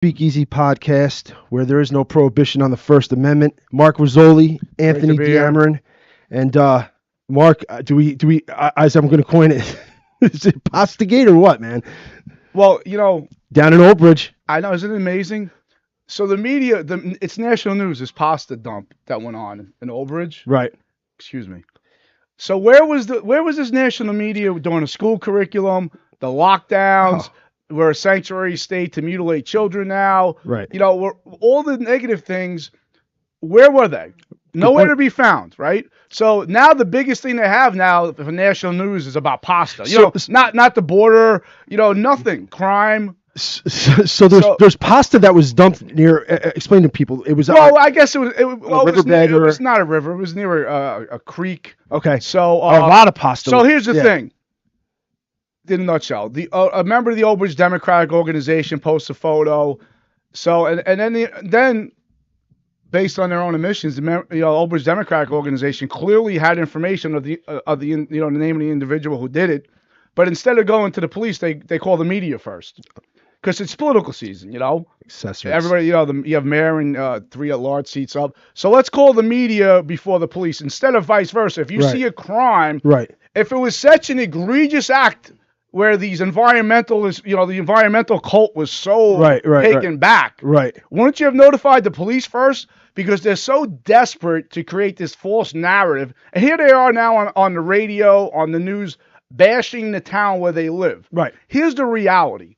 Speakeasy podcast, where there is no prohibition on the First Amendment. Mark Rizzoli, Anthony be here. Diamarin, and Mark. As I'm going to coin it, is it Pastigate or what, man? Well, Down in Old Bridge. I know, isn't it amazing? So the media, it's national news, this pasta dump that went on in Old Bridge. Right. Excuse me. So where was this national media during the school curriculum, the lockdowns? We're a sanctuary state to mutilate children now. Right. All the negative things. Where were they? Nowhere to be found, right? So now the biggest thing they have now for national news is about pasta. Not the border. Nothing. Crime. So there's pasta that was dumped near. Explain to people. It was. Well, I guess it was. It was not a river. It was near a creek. Okay. So a lot of pasta. So here's the thing. In a nutshell, a member of the Old Bridge Democratic Organization posts a photo. So and then based on their own admissions, the Old Bridge Democratic Organization clearly had information of the the name of the individual who did it, but instead of going to the police, they call the media first because it's political season. Accessories. Everybody, you have mayor and 3 at-large seats up. So let's call the media before the police instead of vice versa. If you see a crime, right? If it was such an egregious act where these environmentalists, the environmental cult was so taken back. Right. Wouldn't you have notified the police first? Because they're so desperate to create this false narrative. And here they are now on the radio, on the news, bashing the town where they live. Right. Here's the reality.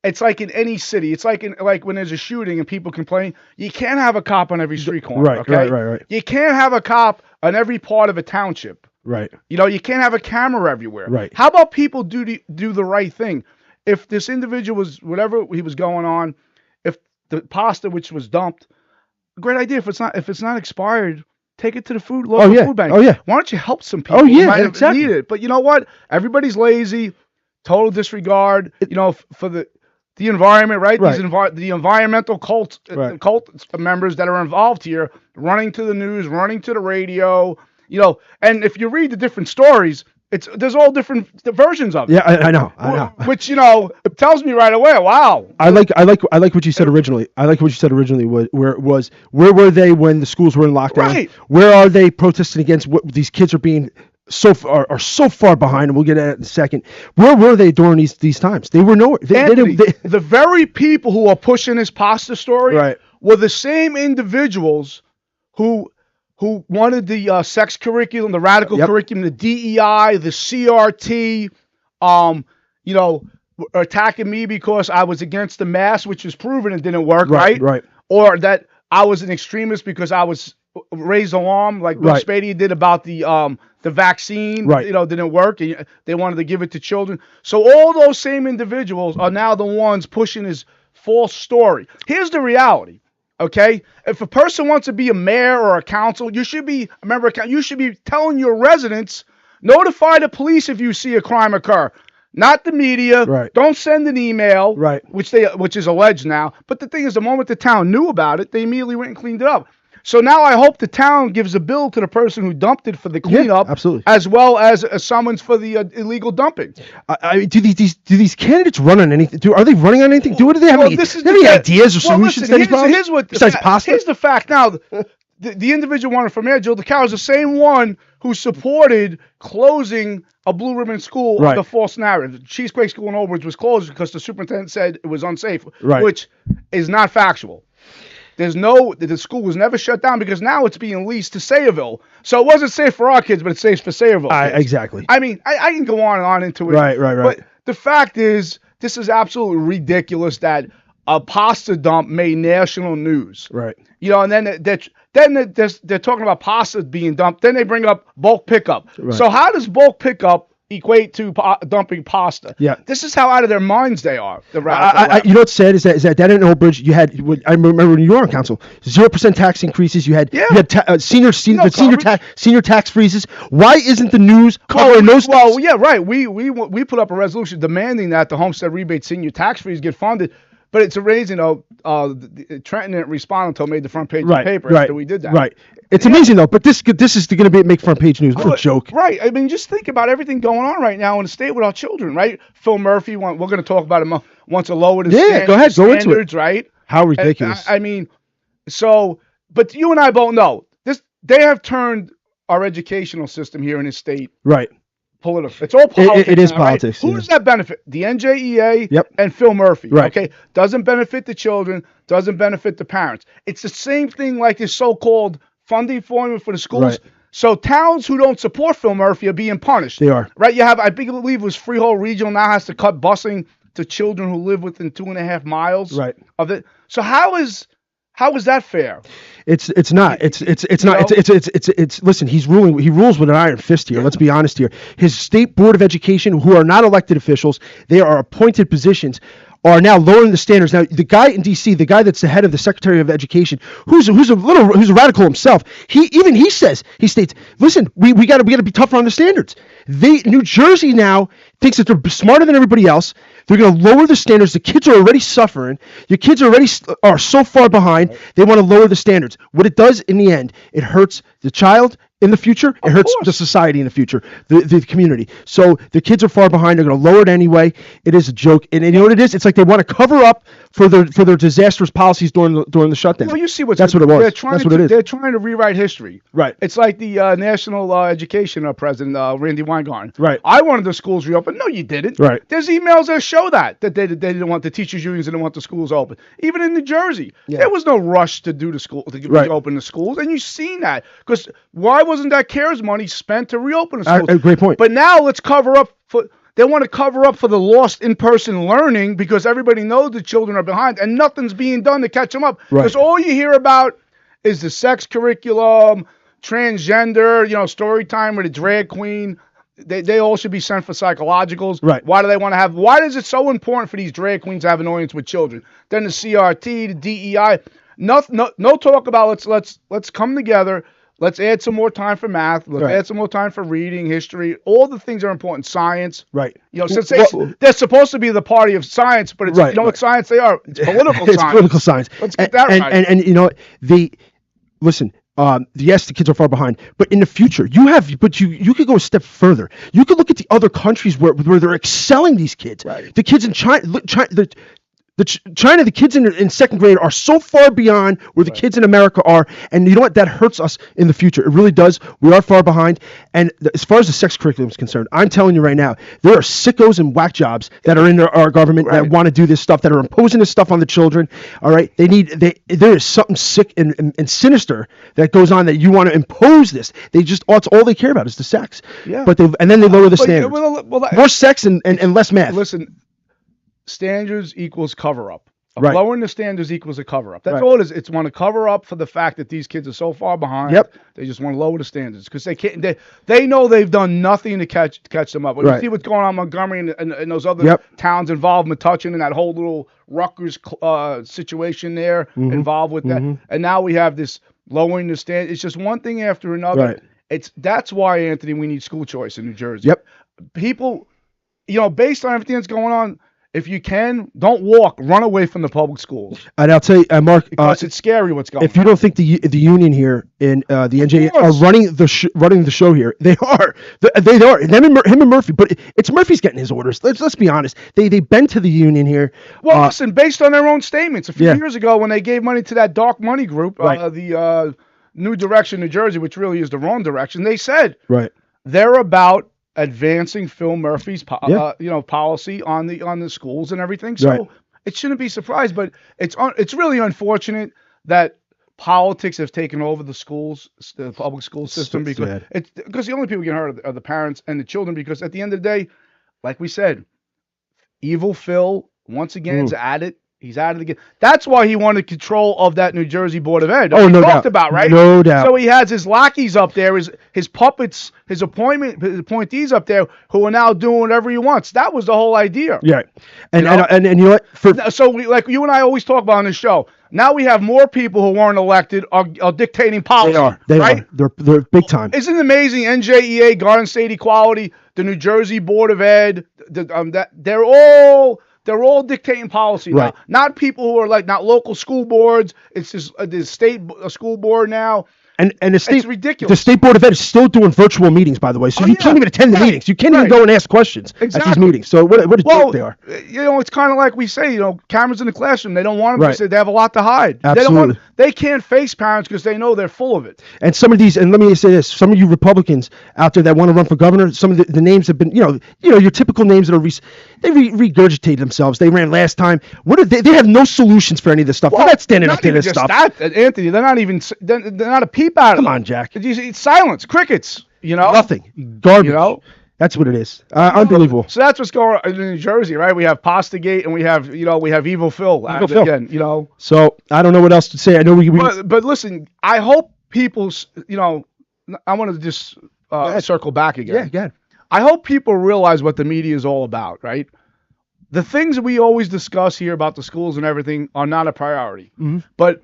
It's like in any city. It's like when there's a shooting and people complain, you can't have a cop on every street corner. Right, okay? right. You can't have a cop on every part of a township. Right. You can't have a camera everywhere. Right. How about people do the right thing? If this individual was whatever he was going on, if the pasta which was dumped, great idea. If it's not expired, take it to the food bank. Oh yeah. Why don't you help some people? Oh yeah, who might exactly. need it. But you know what? Everybody's lazy. Total disregard. For the environment, right? The environmental cult members that are involved here, running to the news, running to the radio. And if you read the different stories, there's all different versions of it. Yeah, I know. Which it tells me right away. Wow. I like what you said originally. Where were they when the schools were in lockdown? Right. Where are they protesting against what these kids are being so far behind? And we'll get at it in a second. Where were they during these times? They were nowhere. The very people who are pushing this pasta story were the same individuals who wanted the sex curriculum, the radical curriculum, the DEI, the CRT, attacking me because I was against the mask, which was proven it didn't work, right? Right. Or that I was an extremist because I was raised alarm, like Bill Spady did about the vaccine, didn't work, and they wanted to give it to children. So all those same individuals are now the ones pushing this false story. Here's the reality. Okay, if a person wants to be a mayor or a council, you should be telling your residents, notify the police if you see a crime occur, not the media. Right. Don't send an email. Right. Which is alleged now. But the thing is, the moment the town knew about it, they immediately went and cleaned it up. So now I hope the town gives a bill to the person who dumped it for the cleanup, absolutely, as well as a summons for the illegal dumping. Do these candidates run on anything? Are they running on anything? Do they have any ideas or solutions to these problems? Here's the fact. Now, the individual wanted for mayor, Jill DeCaro, is the same one who supported closing a Blue Ribbon school under false narrative. Cheesequake School in Old Bridge was closed because the superintendent said it was unsafe, which is not factual. The school was never shut down because now it's being leased to Sayreville. So it wasn't safe for our kids, but it's safe for Sayreville kids. Exactly. I mean, I can go on and on into it. Right. But the fact is, this is absolutely ridiculous that a pasta dump made national news. Right. And then they're talking about pasta being dumped. Then they bring up bulk pickup. Right. So how does bulk pickup equate to dumping pasta? Yeah. This is how out of their minds they are. You know what's sad is that in Old Bridge you had, I remember when you were on council, 0% tax increases. You had senior tax freezes. Why isn't the news covering those? Well, yeah, right. We put up a resolution demanding that the homestead rebate senior tax freeze get funded. But it's amazing, though. Trenton didn't respond until made the front page of the paper after we did that. Right. It's amazing, though. But this is going to make front page news. What a joke. Right. I mean, just think about everything going on right now in the state with our children, right? Phil Murphy, we're going to talk about him wants to lower the go ahead. Go into it. Right? How ridiculous. I mean, but you and I both know they have turned our educational system here in this state. Right. Political. It's all politics. It is politics. Right? Who does that benefit? The NJEA and Phil Murphy. Right. Okay. Doesn't benefit the children. Doesn't benefit the parents. It's the same thing like this so-called funding formula for the schools. Right. So towns who don't support Phil Murphy are being punished. They are. Right. You have, I believe it was Freehold Regional now has to cut busing to children who live within 2.5 miles. Right. Of it. So how is that fair? It's not. It's not. It's listen, he rules with an iron fist here. Let's be honest here. His state board of education, who are not elected officials, they are appointed positions, are now lowering the standards. Now, the guy in D.C., the guy that's the head of the Secretary of Education, who's a radical himself, he states, listen, we got to be tougher on the standards. New Jersey now thinks that they're smarter than everybody else. They're going to lower the standards. The kids are already suffering. Your kids are so far behind. They want to lower the standards. What it does in the end, it hurts the child in the future. It hurts the society in the future, the community. So the kids are far behind. They're going to lower it anyway. It is a joke. And you know what it is? It's like they want to cover up for their disastrous policies during the shutdown. Well, you see what it was. That's what it is. They're trying to rewrite history. Right. It's like the National Education President, Randy Weingarten. Right. I wanted the schools reopened. No, you didn't. Right. There's emails that show that they didn't want the teachers' unions didn't want the schools open. Even in New Jersey, there was no rush to do the school to open the schools, and you've seen that because why wasn't that CARES money spent to reopen the schools? Great point. But now let's cover up for. They want to cover up for the lost in-person learning because everybody knows the children are behind, and nothing's being done to catch them up. Because all you hear about is the sex curriculum, transgender, story time with a drag queen. They all should be sent for psychologicals. Right. Why do they want to have? Why is it so important for these drag queens to have an audience with children? Then the CRT, the DEI, no talk about let's come together. Let's add some more time for math. Let's add some more time for reading, history. All the things are important. Science. Right. Since they're supposed to be the party of science, but it's what science they are. It's political science. It's political science. Let's get that right. And you know what? Listen. Yes, the kids are far behind, but in the future, you could go a step further. You could look at the other countries where they're excelling these kids. Right. The kids in China, the kids in second grade are so far beyond where the kids in America are, and you know what? That hurts us in the future. It really does. We are far behind. And as far as the sex curriculum is concerned, I'm telling you right now, there are sickos and whack jobs that are in our government that want to do this stuff, that are imposing this stuff on the children. All right, there is something sick and sinister that goes on that you want to impose this. That's all they care about is the sex. Yeah. But then they lower the standards. More sex and less math. Listen. Standards equals cover up. Lowering the standards equals a cover up. That's all it is. It's want to cover up for the fact that these kids are so far behind. Yep. They just want to lower the standards because they can't. They know they've done nothing to catch them up. When you see what's going on in Montgomery and those other towns involved, Metuchen and that whole little Rutgers situation there involved with that, and now we have this lowering the standards. It's just one thing after another. Right. That's why, Anthony, we need school choice in New Jersey. Yep. People, based on everything that's going on. If you can, don't walk. Run away from the public schools. And I'll tell you, Mark, because it's scary what's going on. If you don't think the union here in the NJA are running the show here, they are. They are. Him and Murphy, but it's Murphy's getting his orders. Let's be honest. They bend to the union here. Well, listen, based on their own statements, a few years ago when they gave money to that dark money group, the New Direction New Jersey, which really is the wrong direction, they said they're about advancing Phil Murphy's policy on the schools and everything. So it shouldn't be surprised, but it's really unfortunate that politics have taken over the schools, the public school system, because the only people getting hurt are the parents and the children, because at the end of the day, like we said, evil Phil once again is at it. He's at it again. That's why he wanted control of that New Jersey Board of Ed. No talked doubt. about, right? No doubt. So he has his lackeys up there, his puppets, his appointees up there who are now doing whatever he wants. That was the whole idea. Yeah. And you know what? So like you and I always talk about on this show, now we have more people who weren't elected are dictating policy. They are. They're big time. Isn't it amazing? NJEA, Garden State Equality, the New Jersey Board of Ed, they're all They're all dictating policy now. Not people who are like not local school boards. It's just the state school board now. And the state, it's ridiculous. The State Board of Ed is still doing virtual meetings, by the way. So you can't even attend the meetings. You can't even go and ask questions at these meetings. So what a joke they are. You know, it's kind of like we say, you know, cameras in the classroom. They don't want them to say they have a lot to hide. Absolutely. They can't face parents because they know they're full of it. And some of these, and let me say this, some of you Republicans out there that want to run for governor, some of the names have been, you know, your typical names that are, they regurgitate themselves. They ran last time. What are they have no solutions for any of this stuff. They're not standing up to this stuff. Anthony, they're not a peep out of Come on, Jack. It's silence, crickets, you know? Nothing. Garbage. You know? That's what it is. Unbelievable. So that's what's going on in New Jersey, right? We have Pastagate and we have Evil Phil. Again, you know? So I don't know what else to say. I know But listen, I hope people, you know, I want to just circle back again. Yeah, again. I hope people realize what the media is all about, right? The things that we always discuss here about the schools and everything are not a priority. Mm-hmm. But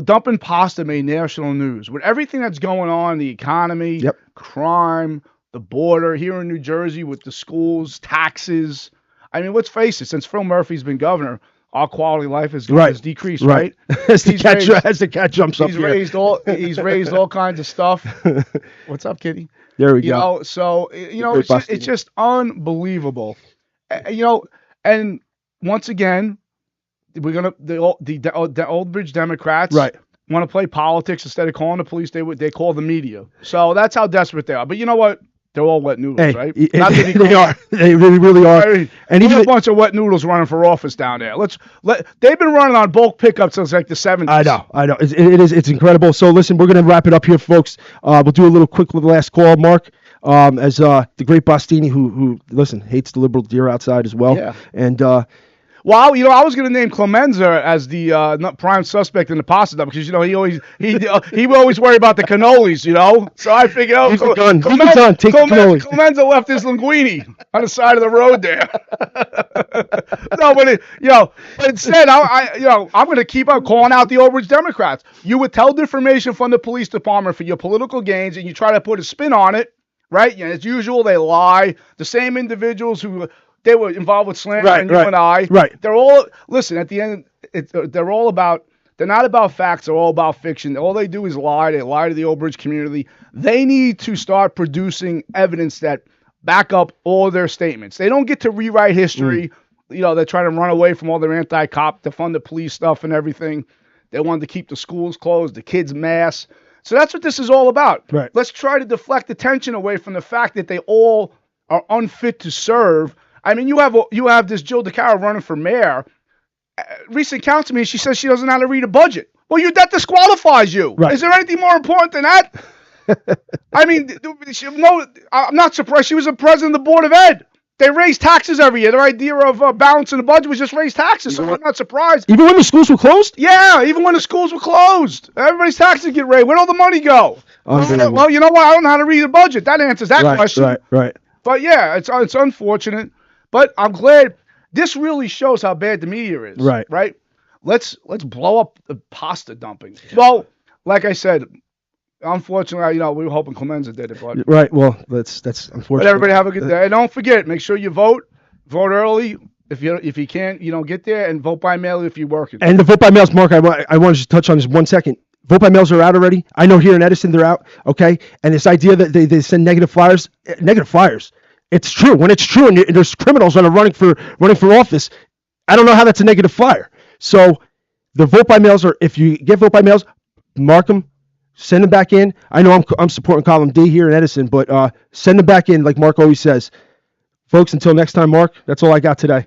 dumping pasta made national news. With everything that's going on, the economy, crime, the border here in New Jersey with the schools, taxes. I mean, let's face it, since Phil Murphy's been governor, our quality of life has decreased, right? As the cat jumps up here. He's raised all kinds of stuff. What's up, Kitty? There we go. Know, so, you know, it's just unbelievable. You know, and once again, we're gonna the Old Bridge Democrats want to play politics instead of calling the police. They call the media. So that's how desperate they are. But you know what? They're all wet noodles, right? They are. They really are. I mean, and even a bunch of wet noodles running for office down there. They've been running on bulk pickups since like the 70s. I know. It's incredible. So listen, we're gonna wrap it up here, folks. We'll do a little quick last call, Mark. As the great Bastini, who listen, hates the liberal deer outside as well. Yeah. And well, you know, I was going to name Clemenza as the prime suspect in the pasta dump because you know he would always worry about the cannolis, you know. So I figured, take the cannolis. Clemenza left his linguine on the side of the road there. No, but instead, I'm going to keep on calling out the Old Bridge Democrats. You withheld information from the police department for your political gains, and you try to put a spin on it, right? And as usual, they lie. The same individuals who. They were involved with slandering you and I. Right. They're all, listen, at the end, they're not about facts. They're all about fiction. All they do is lie. They lie to the Old Bridge community. They need to start producing evidence that back up all their statements. They don't get to rewrite history. You know, they're trying to run away from all their anti-cop, defund the police stuff and everything. They wanted to keep the schools closed, the kids' mass. So that's what this is all about. Right. Let's try to deflect attention away from the fact that they all are unfit to serve. I mean, you have this Jill DeCaro running for mayor. Recent councilman, she says she doesn't know how to read a budget. Well, that disqualifies you. Right. Is there anything more important than that? I mean, I'm not surprised. She was the president of the Board of Ed. They raise taxes every year. Their idea of balancing the budget was just raise taxes. So I'm not surprised. Even when the schools were closed? Yeah, even when the schools were closed. Everybody's taxes get raised. Where'd all the money go? Well, you know what? I don't know how to read a budget. That answers that question. Right. But yeah, it's unfortunate. But I'm glad this really shows how bad the media is. Right. Let's blow up the pasta dumping. Well, like I said, unfortunately, we were hoping Clemenza did it, but right. Well, that's unfortunate. But everybody have a good day. And don't forget, make sure you vote early. If you can't, get there and vote by mail if you're working. And the vote by mails, Mark, I want to just touch on this 1 second. Vote by mails are out already. I know here in Edison they're out. Okay, and this idea that they send negative flyers. It's true. When it's true, and there's criminals that are running for office, I don't know how that's a negative flyer. So the vote by mails are. If you get vote by mails, mark them, send them back in. I know I'm supporting column D here in Edison, but send them back in like Mark always says. Folks, until next time, Mark. That's all I got today.